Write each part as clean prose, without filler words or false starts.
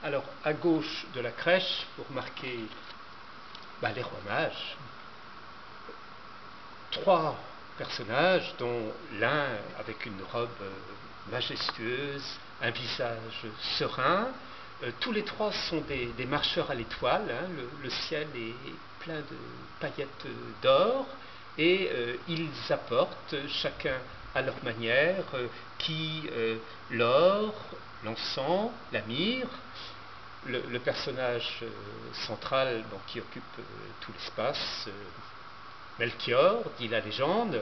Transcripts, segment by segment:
Alors, à gauche de la crèche, vous remarquez les rois mages. 3 personnages, dont l'un avec une robe majestueuse, un visage serein. Tous les 3 sont des marcheurs à l'étoile. Hein. Le ciel est plein de paillettes d'or et ils apportent chacun à leur manière qui l'or, l'encens, la myrrhe. Le personnage central qui occupe tout l'espace, Melchior, dit la légende,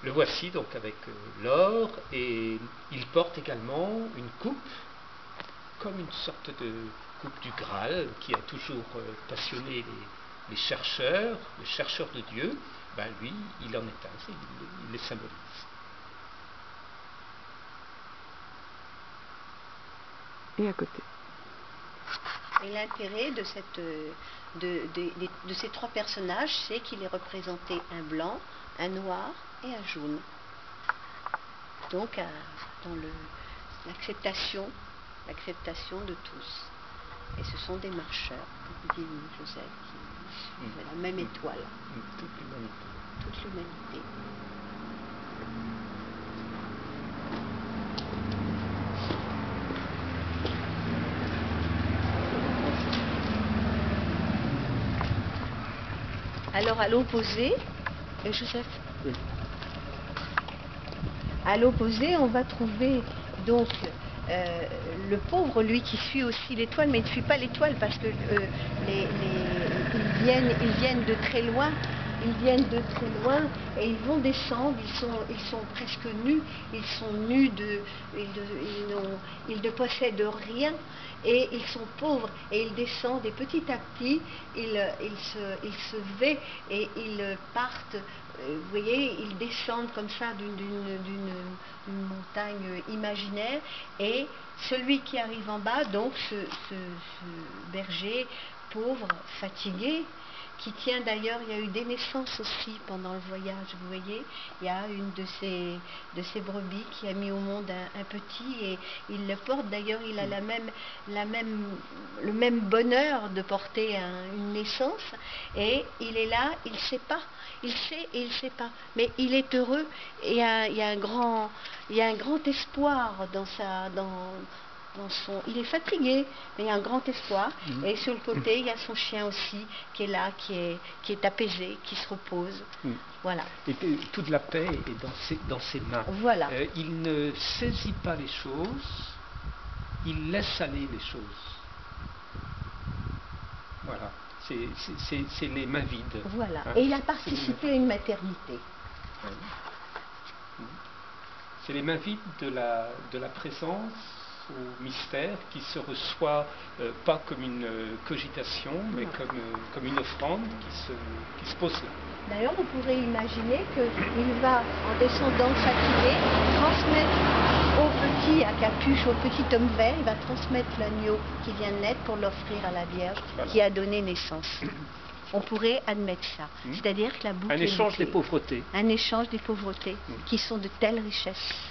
le voici donc avec l'or, et il porte également une coupe, comme une sorte de coupe du Graal, qui a toujours passionné les chercheurs de Dieu. Lui, il en est un, il les symbolise. Et à côté. Et l'intérêt de ces 3 personnages, c'est qu'il est représenté un blanc, un noir et un jaune. Donc, dans l'acceptation de tous. Et ce sont des marcheurs, comme dit Joseph, qui suivent la même étoile. Toute l'humanité. Alors, à l'opposé, Joseph, oui. À l'opposé, on va trouver donc le pauvre, lui, qui suit aussi l'étoile, mais il ne suit pas l'étoile parce que ils viennent de très loin. Ils viennent de très loin et ils vont descendre, ils sont presque nus, ils sont nus, ils ne possèdent rien et ils sont pauvres et ils descendent et petit à petit ils se vêtent et ils partent, vous voyez, ils descendent comme ça d'une montagne imaginaire et celui qui arrive en bas, donc ce berger pauvre, fatigué, qui tient d'ailleurs, il y a eu des naissances aussi pendant le voyage, vous voyez, il y a une de ces brebis qui a mis au monde un petit et il le porte, d'ailleurs il a le même bonheur de porter une naissance et il est là, il ne sait pas, il sait et il ne sait pas, mais il est heureux et il y a un grand espoir il est fatigué, mais il y a un grand espoir. Et sur le côté, il y a son chien aussi qui est là, qui est apaisé, qui se repose. Voilà. Et toute la paix est dans ses mains. Voilà. Il ne saisit pas les choses, il laisse aller les choses. Voilà. C'est les mains vides. Voilà. Et il a participé à une maternité. C'est les mains vides de la présence au mystère qui se reçoit pas comme une cogitation, mais comme une offrande qui se pose là. D'ailleurs, on pourrait imaginer qu'il va, en descendant fatigué, transmettre au petit à capuche, au petit homme vert, il va transmettre l'agneau qui vient de naître pour l'offrir à la Vierge qui a donné naissance. On pourrait admettre ça. C'est-à-dire que la boucle un échange des pauvretés. Un échange des pauvretés qui sont de telles richesses.